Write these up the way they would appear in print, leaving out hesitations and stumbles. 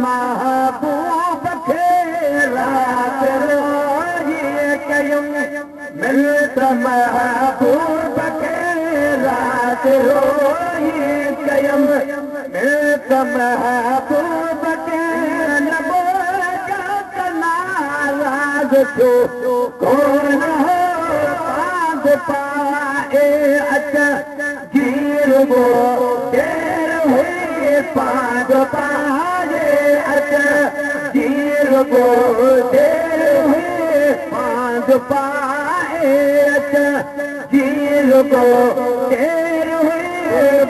महबूब खे रात रोज़ी कयूं मिलत महबूब खे रात रोज़ी कयूं मिलत महबूब खे नबो नाराज़ थियो कोन हो पांग पाए अच जीर वो देर हुई पांग पाए अच जीर वो देर हुई पांग पाए अच जीर वो देर हुई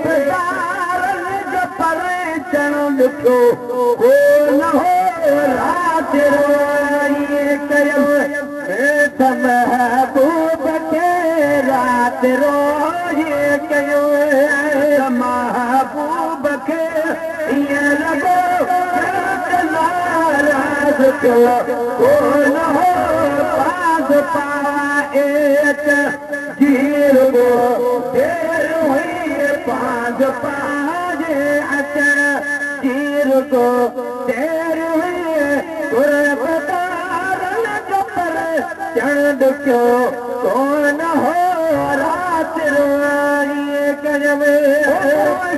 बाज़ारन जो परे चढ़ण ॾिठो कोन हो रात रोई कयूं मिलत महबूब खे रात रोज़ी कयूं महबूब खे ईअं लॻो नाराज़ थियो कोन हो पाग पाए अच जीर वो देर हुई पाग पाए अच जीर वो देर हुई चढ़ ॾिठो कोन हो रात रोई कयूं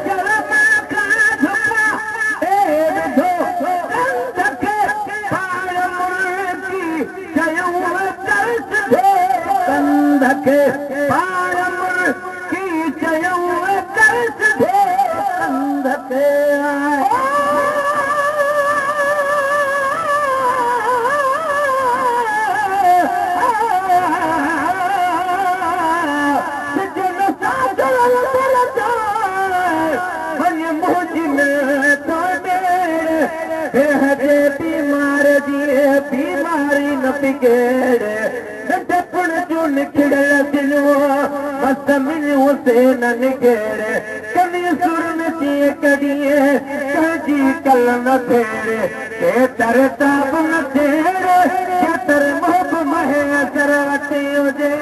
शर्म खां झुका ॾिठो कंध खे पाण मुर्गी चयूं तरस थियो कंध खे पाण मुर्गी चयूं तरस थियो कंध खे बीमार जी बीमारी न बिगड़े डपण जो निकिरल दिलो मस्त मिलियो से न निगेड़े कभी सुर में थी कॾहिं कजी कल न फेरे के तर ताप न थेड़े के तर मोहब महे असर वठी हुजे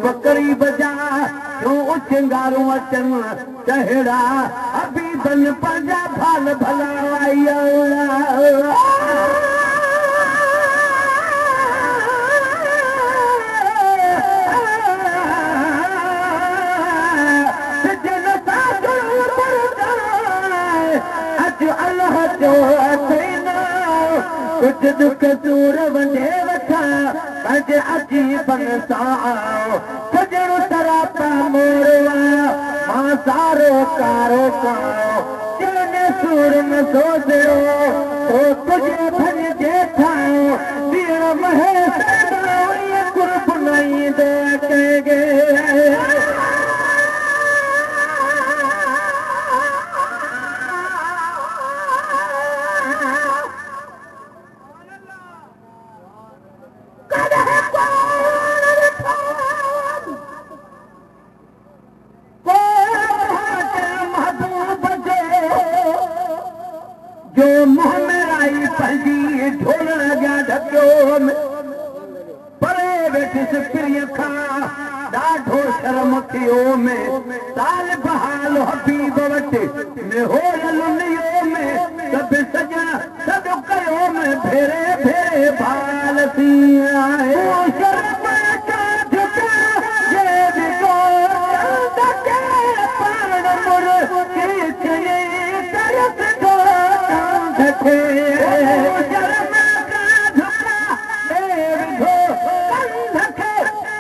बकरी बजा चिंगारूं अचनि चहेड़ा अबीबन पंहिंजा फाल भला कुझु दुख सूर वञे वठा पंहिंजे अजीबन सां सजणो सरापा मोरवा मां सारो कारो कारो जंहिं सूर न सोचियो तो तुझे भॼ जे ठाहियो तीअण महे कुर्ब न ईंदे कहिगे जो मुंह में आई पंहिंजी ढोल लॻा ढकियो परे वेठिस प्रिय खां ॾाढो शर्म थियो में साल बहाल हबीब वटि मेहोर लुनियो में सभु सॼण सभु कयो में भेरे भेरे भाल थी आहे शर्म खां झुका जे विको पाण मुर्गी चई तरस शर्म खां झुका कंध खे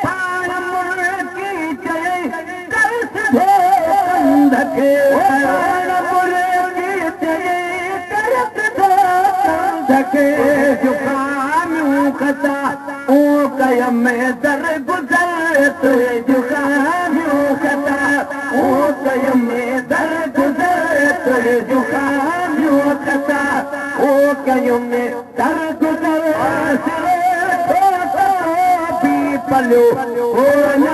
पाण मुर्गी चई तरस कंध खे पाण मुर्गी चई तरस कंध खे जुकामियूं खता कय में दर गुज़र जुकामियूं खता दर्द तुझे जुकाम खता ओ कयूं में दर्द भी पलियो हो न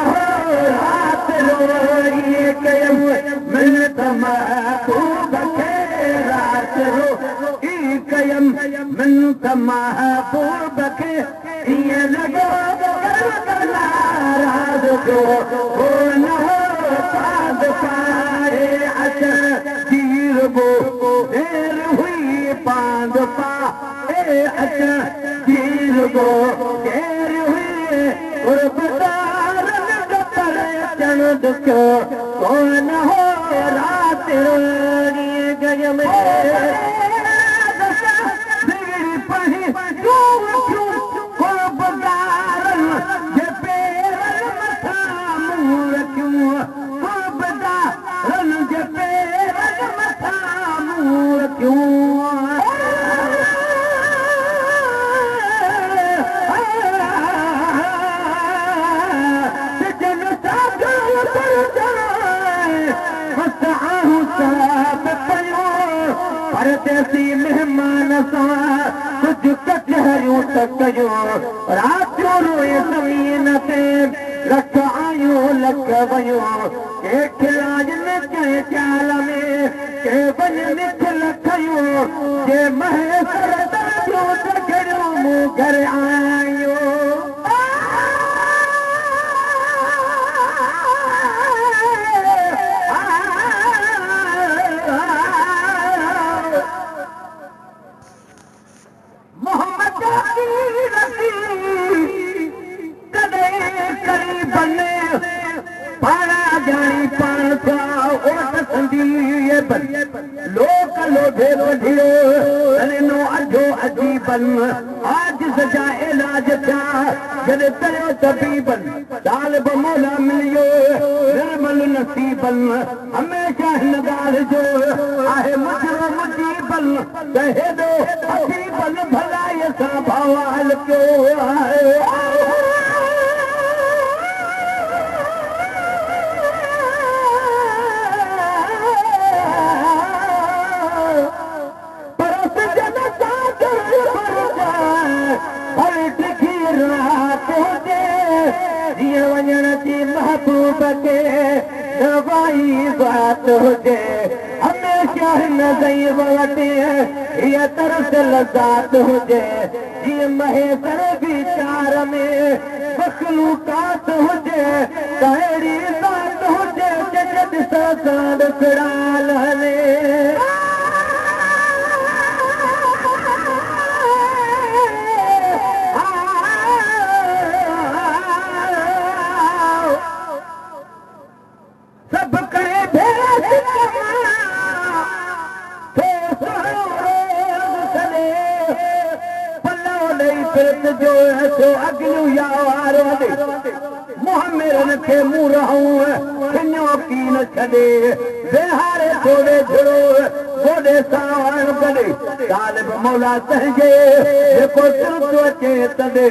रात रो कयूं मिलत महबूब खे रात रो कयम मिलत महबूब खे ईअं लॻो नाराज़ जो हो न पाद पाए अच तीर गो देर हुई पांद पा अच तीर गो देर हुई गुरबदार अचण दुखियो कोन हो राति रोड़ी गय में बिगड़ी पही गुरबदारन जे पेरन मथा मुंहुं रखियूं गुरबदारन जे पेरन मथा मुंहुं रखियूं परदेसी मेहमान सां कुझु कचहरियूं त कयूं रातियूं रोए ज़मीन ते लख आयूं लख वयूं के खिलाज न कंहिं चाल में के वञ मिठ लखयूं जे महेसर दादियूं त घड़ियूं मूं घर आयूं जानी पान सा ओट संदी लोक लोधे वधियो तने अजो अजीबन आज सजा इलाज था जद तयो तबीबन तालिब मौला मिलियो निर्मल नसीबन हमेशा हिन ॻाल्हि जो आहे मुजरो मुजीबन कहे दो अजीबन भलाई सां भवाल कयो आहे महबूब के दवाई बात हुजे हमेशा न गई वटे ये तरस लज़ात हुजे जीअं महेसर वीचार में मखलूकात हुजे कहिड़ी ज़ात हुजे जगत सां फिराल हले मुहम्मदन खे मुंहुं रहूं खिञो की न छॾे बेहारे थोरे झुड़ो गोॾे सावण कॾे तालिब मौला तंहिंजे जेको तुर्त अचे तॾे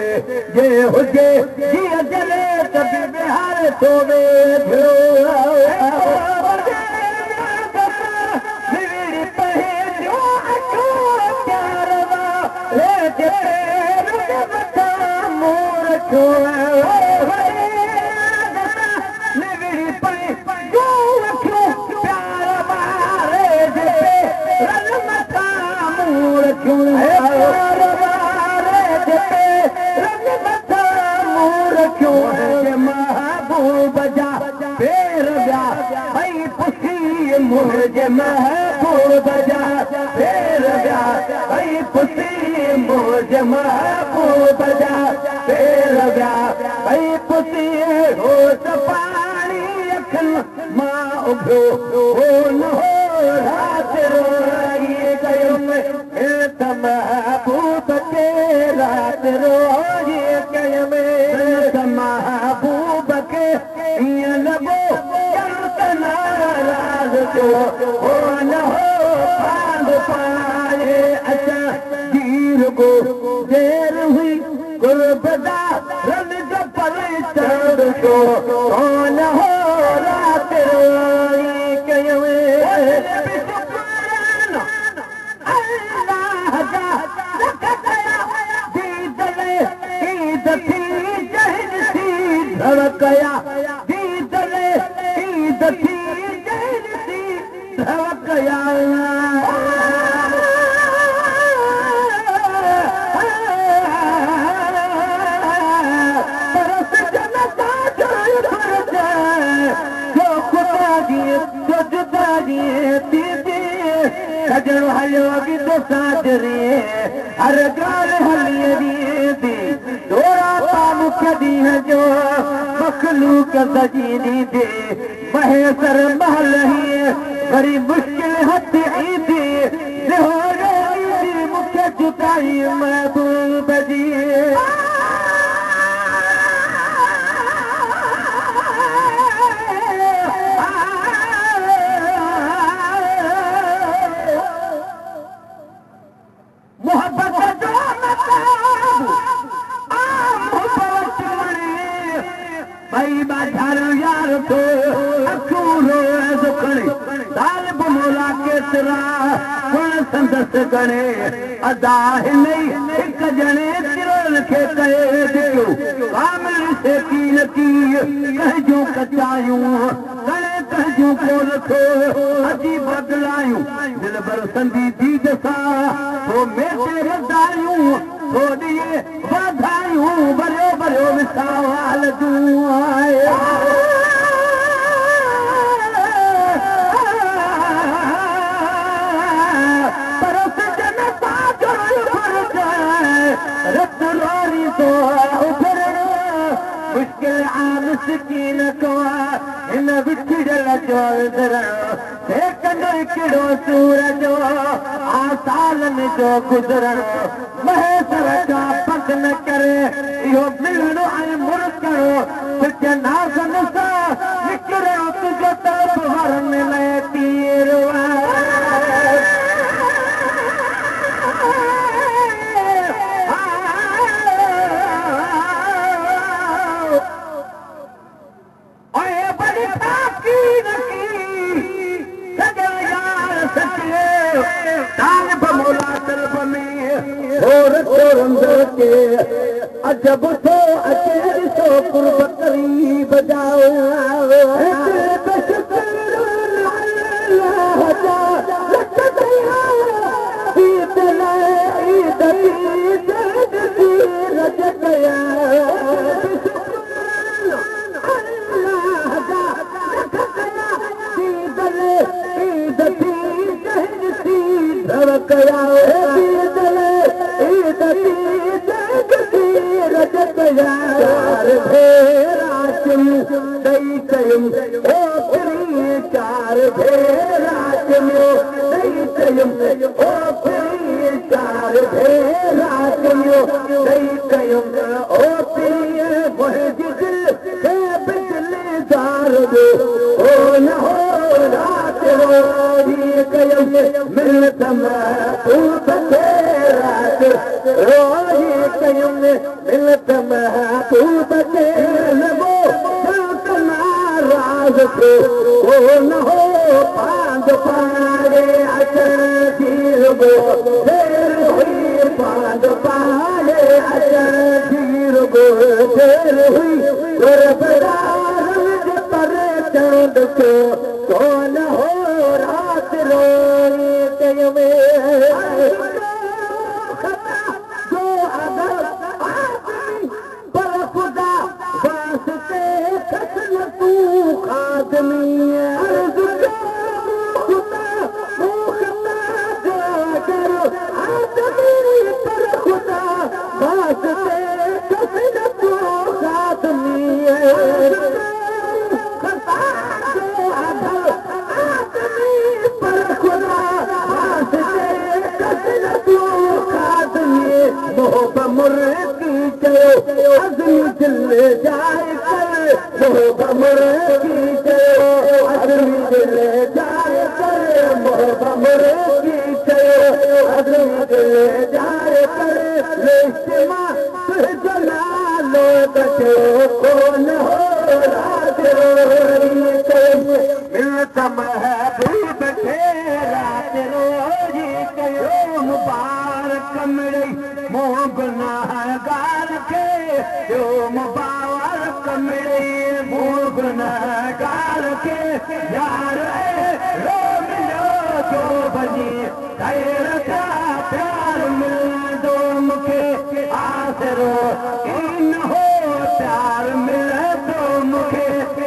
जे हुजे जीअं जले त बि बेहारे थोरे झुड़ो मुझे महबूब जा फेर व्या भई पुसी मुझे महबूब जा फेर व्या भई पुसी हो पाणी अखन मां उभो हो न हो रात रोई कयुम त महबूब के रात रोई कयुम त महबूब के ईअं लॻो हो न हो पांद पाए अचा जीर गो देर हुई गुरबदारन जो परे चढ़ हो न हो रात साजरे हर गाल हलिए दी दोरा तामुख दीह जो मखलूक सजी दे महेसर महल ही बड़ी मुश्किल हथ ईदी जोरे ईदी मुख्य जुताई महबूब जी यार तो अखूरो दुखणी तालिब मोला केतिरा गुण संदस गणे अदा हिनई हिक जणे तिरन खे कहे दियो कामिल से की नकी कहजूं कचायूं कणे कहजूं कोन थो अजी बदलायूं दिल भर संदी दीद सां तो मेटे वधायूं तो दिए वधायूं भरियो भरियो विसावाल दूं आए मुश्किल आम सकीन को इन विछड़ल जो किड़ो सूरज आ सालन जो गुज़रण महेसर का पक न करे इहो मिलणो ऐं मुरकणो तुझे नाज़न सां निकिरो तुंहिंजो तरफ़ हर मिले तीर अजब तो अचे सो कुर्बत करीब जाओ प्यार मिले तो मुखे